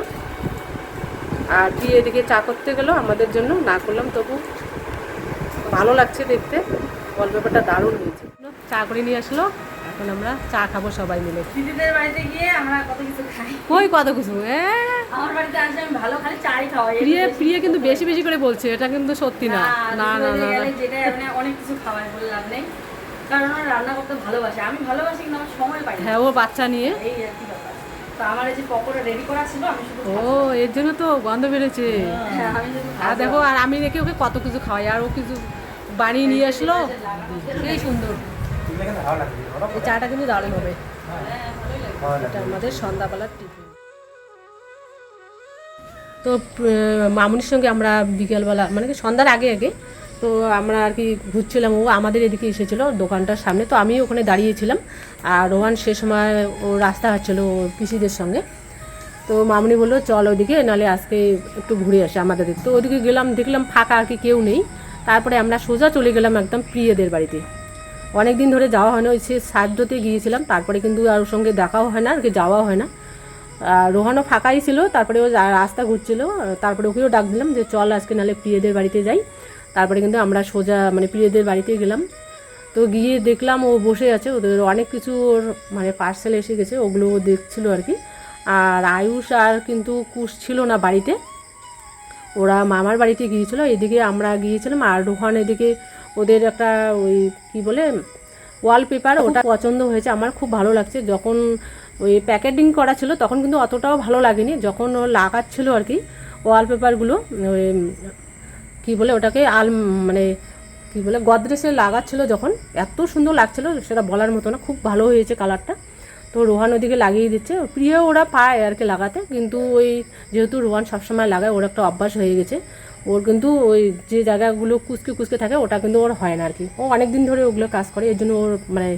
আর কি এদিকে চা করতে গেলো আমাদের জন্য, না করলাম তবু ভালো লাগছে দেখতে, ওয়ালপেপারটা দারুণ হয়েছে। চা করে নিয়ে আসলো, এখন আমরা চা খাবো সবাই মিলে। দিদিদের বাড়িতে গিয়ে আমরা কত কিছু খাই। কই কত কিছু আমার বাড়িতে আসলে আমি ভালো খালি চাই খাওয়াই। প্রিয়া কিন্তু বেশি বেশি করে বলছে, এটা কিন্তু সত্যি না। না না না যেটা মানে অনেক কিছু খাওয়াই বলে লাভ নেই, কারণ ওরা রান্না করতে ভালোবাসে, আমি ভালোবাসি কিন্তু আমার সময় পাই না। হ্যাঁ, ও বাচ্চা নিয়ে এই আর কি ব্যাপার। তো আমার এই যে পকোড়া রেডি করা ছিল, আমি শুধু ও এর জন্য তো গন্ধ বেড়েছে। হ্যাঁ, আমি শুধু আর দেখো, আর আমি রেখে ওকে কত কিছু খাওয়াই, আর ও কিছু বানিয়ে নিয়ে আসলো, সেই সুন্দর। এই চাটা কিন্তু দারুণ হবে, এটা আমাদের সন্ধ্যাবেলার টিফিন। তো মামুনির সঙ্গে আমরা বিকেলবেলা মানে কি সন্ধ্যার আগে আগে তো আমরা আর কি ঘুরছিলাম, ও আমাদের এদিকে এসেছিলো দোকানটার সামনে, তো আমি ওখানে দাঁড়িয়েছিলাম। আর রোহান সে সময় ও রাস্তা হাঁটছিলো ওর পিসিদের সঙ্গে। তো মামুনি বললো চল ওইদিকে, নাহলে আজকে একটু ঘুরে আসে আমাদের দিকে। তো ওইদিকে গেলাম, দেখলাম ফাঁকা আর কি, কেউ নেই। তারপরে আমরা সোজা চলে গেলাম একদম প্রিয়দের বাড়িতে। অনেক দিন ধরে যাওয়া হয় না, ওই সে শ্রাদ্ধতে গিয়েছিলাম, তারপরে কিন্তু আর ওর সঙ্গে দেখাও হয় না আর কি, যাওয়াও হয় না। রোহানও ফাঁকাই ছিল, তারপরে ও রাস্তা ঘুরছিল, তারপরে ওকেও ডাক দিলাম যে চল আজকে নাহলে প্রিয়দের বাড়িতে যাই। তারপরে কিন্তু আমরা সোজা মানে প্রিয়দের বাড়িতে গেলাম। তো গিয়ে দেখলাম ও বসে আছে, ওদের অনেক কিছু ওর মানে পার্সেল এসে গেছে, ওগুলো ও দেখছিল আর কি। আর আয়ুষ আর কিন্তু কুশ ছিল না বাড়িতে, ওরা মামার বাড়িতে গিয়েছিলো, এদিকে আমরা গিয়েছিলাম। আর রোহান এদিকে ওদের একটা ওই কী বলে ওয়ালপেপার, ওটা পছন্দ হয়েছে, আমার খুব ভালো লাগছে। যখন ওই প্যাকেটিং করা ছিল তখন কিন্তু অতটাও ভালো লাগেনি, যখন ও লাগাচ্ছিল আর কি ওয়ালপেপারগুলো, ওই কী বলে ওটাকে মানে কী বলে গদরেজে লাগাচ্ছিল, যখন এত সুন্দর লাগছিল সেটা বলার মতো না, খুব ভালো হয়েছে কালারটা। তো রোহান ওদিকে লাগিয়ে দিচ্ছে, প্রিয় ওরা পায় আর কি লাগাতে, কিন্তু ওই যেহেতু রোহান সবসময় লাগায়, ওর একটা অভ্যাস হয়ে গেছে, ওর কিন্তু ওই যে জায়গাগুলো কুচকে কুচকে থাকে ওটা কিন্তু ওর হয় না আর কি। ও অনেক দিন ধরে ওগুলো কাজ করে, এর জন্য ওর মানে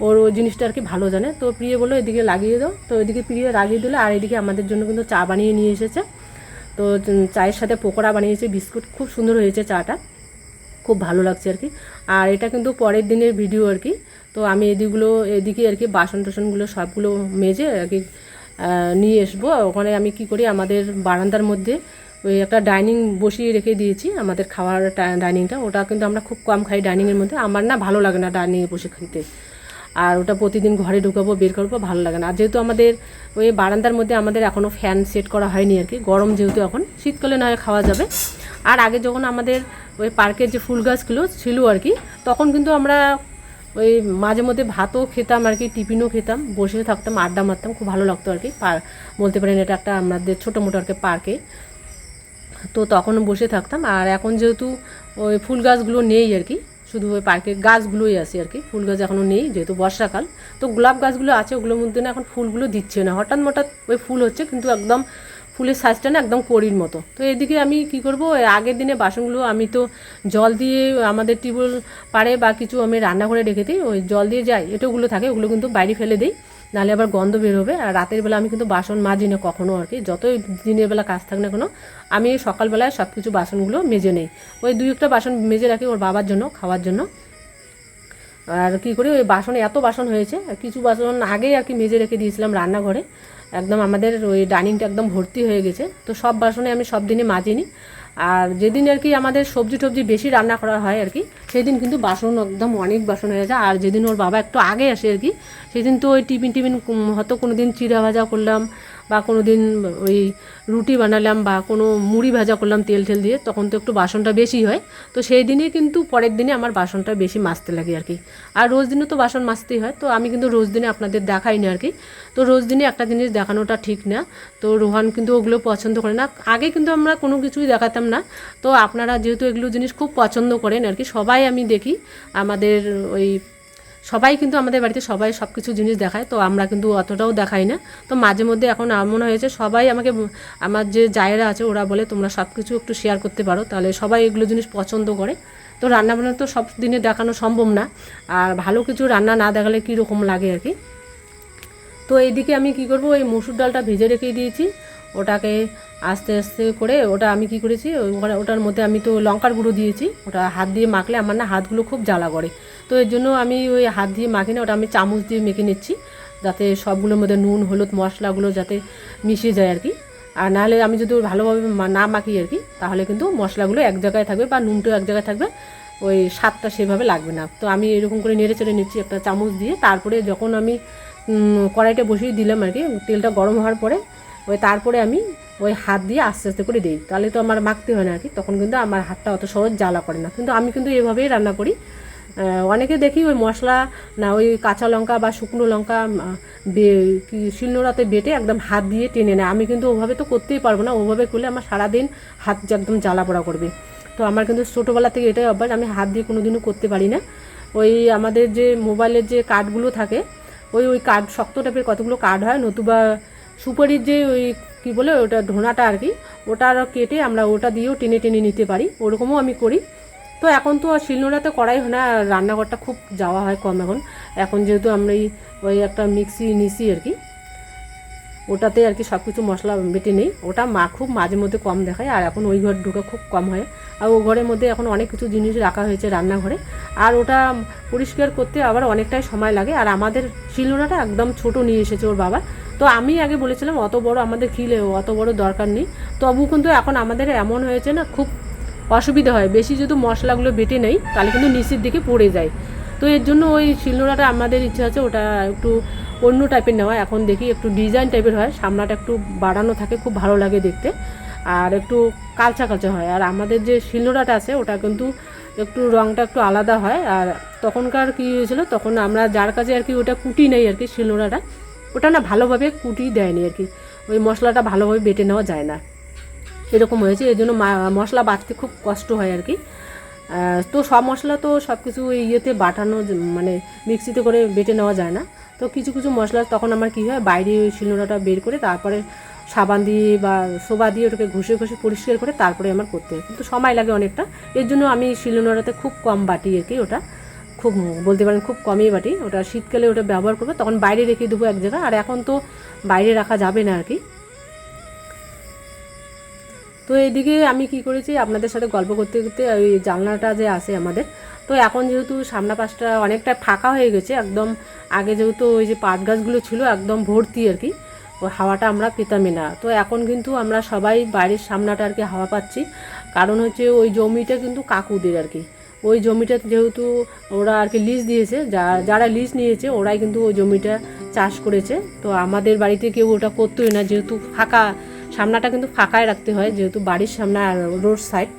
ওর ওই জিনিসটা আর কি ভালো জানে। তো প্রিয় বললো এদিকে লাগিয়ে দাও, তো এদিকে প্রিয় লাগিয়ে দিলে। আর এদিকে আমাদের জন্য কিন্তু চা বানিয়ে নিয়ে এসেছে, তো চায়ের সাথে পকোড়া বানিয়েছে, বিস্কুট, খুব সুন্দর হয়েছে চাটা, খুব ভালো লাগছে আর কি। আর এটা কিন্তু পরের দিনের ভিডিও আর কি। তো তো আমি এদিকে আর কি বাসন টাসনগুলো সবগুলো মেজে আর কি নিয়ে আসবো। ওখানে আমি কি করি, আমাদের বারান্দার মধ্যে ওই একটা ডাইনিং বসিয়ে রেখে দিয়েছি, আমাদের খাওয়ার ডাইনিংটা। ওটা কিন্তু আমরা খুব কম খাই ডাইনিংয়ের মধ্যে, আমার না ভালো লাগে না ডাইনিংয়ে বসে খেতে। আর ওটা প্রতিদিন ঘরে ঢুকাবো বের করবো, ভালো লাগে না। আর যেহেতু আমাদের ওই বারান্দার মধ্যে আমাদের এখনও ফ্যান সেট করা হয়নি আর কি, গরম যেহেতু এখন, শীতকালে না হয় খাওয়া যাবে। আর আগে যখন আমাদের ওই পার্কের যে ফুল গাছগুলো ছিল আর কি, তখন কিন্তু আমরা ওই মাঝে মধ্যে ভাতও খেতাম আর কি, টিফিনও খেতাম, বসে থাকতাম, আড্ডা মারতাম, খুব ভালো লাগতো আর কি। বলতে পারেন এটা একটা আমাদের ছোটো মোটো আর কি পার্কে, তো তখনও বসে থাকতাম। আর এখন যেহেতু ওই ফুল গাছগুলো নেই আর কি, শুধু ওই পার্কের গাছগুলোই আছে আর কি, ফুল গাছ এখনও নেই যেহেতু বর্ষাকাল। তো গোলাপ গাছগুলো আছে, ওগুলোর মধ্যে না এখন ফুলগুলো দিচ্ছে না, হঠাৎ ওই ফুল হচ্ছে, কিন্তু একদম ফুলের সাইজটা না একদম কড়ির মতো। তো এদিকে আমি কি করব, আগের দিনে বাসনগুলো আমি তো জল দিয়ে আমাদের টিউবওয়েল পাড়ে বা কিছু আমি রান্না করে রেখে দিই, ওই জল দিয়ে যাই এটাগুলো থাকে, ওগুলো কিন্তু বাইরে ফেলে দিই, নাহলে আবার গন্ধ বের হবে। আর রাতের বেলা আমি কিন্তু বাসন মাজি না কখনও আর কি, যতই দিনের বেলা কাজ থাক না কেন, আমি সকালবেলায় সব কিছু বাসনগুলো মেজে নেই। ওই 2-1টা বাসন মেজে রাখি ওর বাবার জন্য, খাওয়ার জন্য। আর কি করি, ওই বাসনে এত বাসন হয়েছে, কিছু বাসন আগেই আর কি মেজে রেখে দিয়েছিলাম রান্নাঘরে, একদম আমাদের ওই ডাইনিংটা একদম ভর্তি হয়ে গেছে। তো সব বাসনে আমি সব দিনই মাজিনি। আর যেদিন আর কি আমাদের সবজি টবজি বেশি রান্না করা হয় আর কি, সেদিন কিন্তু বাসন একদম অনেক বাসন হয়ে যায়। আর যেদিন ওর বাবা একটু আগে আসে আর কি, সেদিন তো ওই টিফিন হয়তো কোনো দিন চিড়া ভাজা করলাম, বা কোনো দিন ওই রুটি বানালাম, বা কোনো মুড়ি ভাজা করলাম তেল দিয়ে, তখন তো একটু বাসনটা বেশি হয়। তো সেই দিনে কিন্তু পরের দিনে আমার বাসনটা বেশি মাজতে লাগে আর কি। আর রোজ দিনে তো বাসন মাজতেই হয়, তো আমি কিন্তু রোজ দিনে আপনাদের দেখাই না আর কি। তো রোজ দিনে একটা জিনিস দেখানোটা ঠিক না, তো রোহান কিন্তু ওগুলো পছন্দ করে না। আগে কিন্তু আমরা কোনো কিছুই দেখাতাম না, তো আপনারা যেহেতু এগুলো জিনিস খুব পছন্দ করেন আর কি, সবাই আমি দেখি আমাদের ওই সবাই কিন্তু আমাদের বাড়িতে সবাই সব কিছু জিনিস দেখায়, তো আমরা কিন্তু অতটাও দেখাই না। তো মাঝে মধ্যে এখন এমন হয়েছে, সবাই আমাকে, আমার যে জায়েরা আছে ওরা বলে তোমরা সব কিছু একটু শেয়ার করতে পারো, তাহলে সবাই এগুলো জিনিস পছন্দ করে। তো রান্নাবান্না তো সব দিনে দেখানো সম্ভব না, আর ভালো কিছু রান্না না দেখালে কীরকম লাগে আর কি। তো এইদিকে আমি কি করব, ওই মসুর ডালটা ভেজে রেখে দিয়েছি, ওটাকে আস্তে আস্তে করে ওটা আমি কি করেছি, ওটার মধ্যে আমি তো লঙ্কার গুঁড়ো দিয়েছি, ওটা হাত দিয়ে মাখলে আমার না হাতগুলো খুব জ্বালা করে। তো এর জন্য আমি ওই হাত দিয়ে মাখি না, ওটা আমি চামচ দিয়ে মেখে নিচ্ছি, যাতে সবগুলোর মধ্যে নুন হলুদ মশলাগুলো যাতে মিশে যায় আর কি। আর নাহলে আমি যদি ভালোভাবে না মাখি আর কি, তাহলে কিন্তু মশলাগুলো এক জায়গায় থাকবে বা নুনটাও এক জায়গায় থাকবে, ওই স্বাদটা সেভাবে লাগবে না। তো আমি এরকম করে নেড়ে চেড়ে নিচ্ছি একটা চামচ দিয়ে। তারপরে যখন আমি কড়াইটা বসিয়ে দিলাম আর কি, তেলটা গরম হওয়ার পরে ওই তারপরে আমি ওই হাত দিয়ে আস্তে আস্তে করে দিই, তাহলে তো আমার মাখতে হয় না আর কি, তখন কিন্তু আমার হাতটা অত সহজ জ্বালা করে না। কিন্তু আমি কিন্তু এভাবেই রান্না করি। অনেকে দেখি ওই মশলা না, ওই কাঁচা লঙ্কা বা শুকনো লঙ্কা শিলনোড়াতে বেটে একদম হাত দিয়ে টেনে নেয়। আমি কিন্তু ওভাবে তো করতেই পারবো না, ওভাবে করলে আমার সারাদিন হাত যে একদম জ্বালা পোড়া করবে। তো আমার কিন্তু ছোটোবেলা থেকে এটাই অভ্যাস, আমি হাত দিয়ে কোনো দিনও করতে পারি না। ওই আমাদের যে মোবাইলের যে কার্ডগুলো থাকে, ওই কার্ড শক্ত টাইপের কতগুলো কার্ড হয়, নতুবা সুপারির যে ওই কী বলে ওটা ঢোনাটা আর কি, ওটা কেটে আমরা ওটা দিয়েও টেনে টেনে নিতে পারি, ওরকমও আমি করি। তো এখন তো আর শিলনোড়াতে করাই হয় না, রান্নাঘরটা খুব যাওয়া হয় কম এখন যেহেতু আমরা ওই একটা মিক্সি নিছি আর কি, ওটাতে আর কি সব কিছু মশলা বেটে নেই, ওটা খুব মাঝে মধ্যে কম দেখায়। আর এখন ওই ঘর ঢোকা খুব কম হয়, আর ও ঘরের মধ্যে এখন অনেক কিছু জিনিস রাখা হয়েছে রান্নাঘরে, আর ওটা পরিষ্কার করতে আবার অনেকটাই সময় লাগে। আর আমাদের শিলনোড়াটা একদম ছোট নিয়ে এসেছে ওর বাবা। তো আমি আগে বলেছিলাম অত বড় আমাদের খিলে, অত বড় দরকার নেই, তবু কিন্তু এখন আমাদের এমন হয়েছে না, খুব অসুবিধা হয়, বেশি যদি মশলাগুলো বেটে নেই তাহলে কিন্তু নিচের দিকে পড়ে যায়। তো এর জন্য ওই শিলনোড়াটা আমাদের ইচ্ছা আছে ওটা একটু অন্য টাইপের নেওয়া, এখন দেখি একটু ডিজাইন টাইপের হয়, সামনাটা একটু বাড়ানো থাকে, খুব ভালো লাগে দেখতে, আর একটু কালচা কালচা হয়। আর আমাদের যে শিলনোড়াটা আছে ওটা কিন্তু একটু রঙটা একটু আলাদা হয়। আর তখনকার কী হয়েছিল, তখন আমরা যার কাছে আর কি ওটা কুটি নেই আর কি, শিলনোড়াটা ওটা না ভালোভাবে কুটি দেয়নি আর কি, ওই মশলাটা ভালোভাবে বেটে নেওয়া যায় না, এরকম হয়েছে। এই জন্য মশলা বাটতে খুব কষ্ট হয় আর কি। তো সব মশলা তো সব কিছু ইয়েতে বাটানো মানে মিক্সিতে করে বেটে নেওয়া যায় না। তো কিছু কিছু মশলা তখন আমার কী হয়, বাইরে ওই শিলনোড়াটা বের করে তারপরে সাবান দিয়ে বা সোবা দিয়ে ওটাকে ঘষে ঘষে পরিষ্কার করে তারপরে আমার করতে হয়, কিন্তু সময় লাগে অনেকটা। এর জন্য আমি শিলনোড়াতে খুব কম বাটি আর কি, ওটা খুব বলতে পারেন খুব কমই বাটি। ওটা শীতকালে ওটা ব্যবহার করবো, তখন বাইরে রেখে দেবো এক জায়গায়, আর এখন তো বাইরে রাখা যাবে না আর কি। তো এইদিকে আমি কি করেছি, আপনাদের সাথে গল্প করতে করতে ওই জানলাটা যে আছে আমাদের তো এখন যেহেতু সামনা পাশটা অনেকটা ফাঁকা হয়ে গেছে, একদম আগে যেহেতু ওই যে পাট গাছগুলো ছিল একদম ভর্তি আর কি, ওই হাওয়াটা আমরা পেতামই না। তো এখন কিন্তু আমরা সবাই বাড়ির সামনাটা আর কি হাওয়া পাচ্ছি, কারণ হচ্ছে ওই জমিটা কিন্তু কাকুদের আর কি। ওই জমিটা যেহেতু ওরা আর কি লিজ দিয়েছে, যারা লিজ নিয়েছে ওরাই কিন্তু ওই জমিটা চাষ করেছে। তো আমাদের বাড়িতে কেউ ওটা করতোই না, যেহেতু ফাঁকা, সামনাটা কিন্তু ফাঁকায় রাখতে হয় যেহেতু বাড়ির সামনে আর রোড সাইড।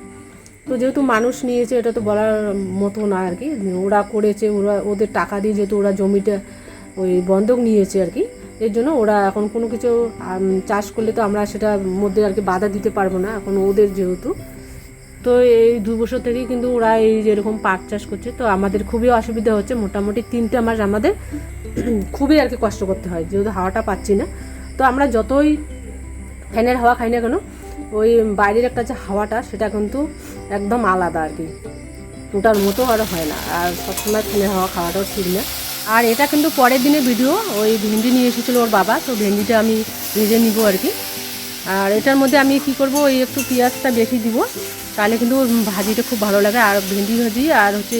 তো যেহেতু মানুষ নিয়েছে এটা তো বলার মতো না আর কি, ওরা করেছে, ওরা ওদের টাকা দিয়ে যেহেতু ওরা জমিটা ওই বন্ধক নিয়েছে আর কি, এর জন্য ওরা এখন কোনো কিছু চাষ করলে তো আমরা সেটার মধ্যে আর কি বাধা দিতে পারবো না, এখন ওদের যেহেতু। তো এই 2 বছর থেকেই কিন্তু ওরা এই যেরকম পাট চাষ করছে, তো আমাদের খুবই অসুবিধা হচ্ছে। মোটামুটি 3টে মাস আমাদের খুবই আর কি কষ্ট করতে হয় যেহেতু হাওয়াটা পাচ্ছি না। তো আমরা যতই ফ্যানের হাওয়া খাই না কেন, ওই বাইরের একটা যে হাওয়াটা সেটা কিন্তু একদম আলাদা আর কি, ওটার মতো আর হয় না। আর সবসময় ফ্যানের হাওয়া খাওয়াটাও ঠিক না। আর এটা কিন্তু পরের দিনের ভিডিও, ওই ভেন্ডি নিয়ে এসেছিলো ওর বাবা, তো ভেন্ডিটা আমি ভেজে নিব আর কি। আর এটার মধ্যে আমি কি করব, ওই একটু পেঁয়াজটা বেশি দিব, তাহলে কিন্তু ভাজিটা খুব ভালো লাগে। আর ভেন্ডি ভাজি আর হচ্ছে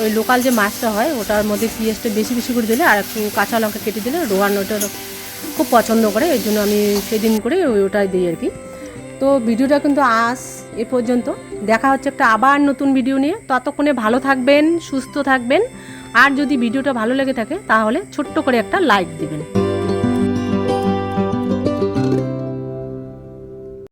ওই লোকাল যে মাছটা হয় ওটার মধ্যে পেঁয়াজটা বেশি বেশি করে দিলে আর একটু কাঁচা লঙ্কা কেটে দিলে রোয়ান ওটা খুব পছন্দ করে, এই জন্য আমি সেদিন করে ওটাই দিই আর কি। তো ভিডিওটা কিন্তু আজ এ পর্যন্ত, দেখা হচ্ছে একটা আবার নতুন ভিডিও নিয়ে। ততক্ষণে ভালো থাকবেন, সুস্থ থাকবেন। আর যদি ভিডিওটা ভালো লেগে থাকে তাহলে ছোট্ট করে একটা লাইক দিবেন।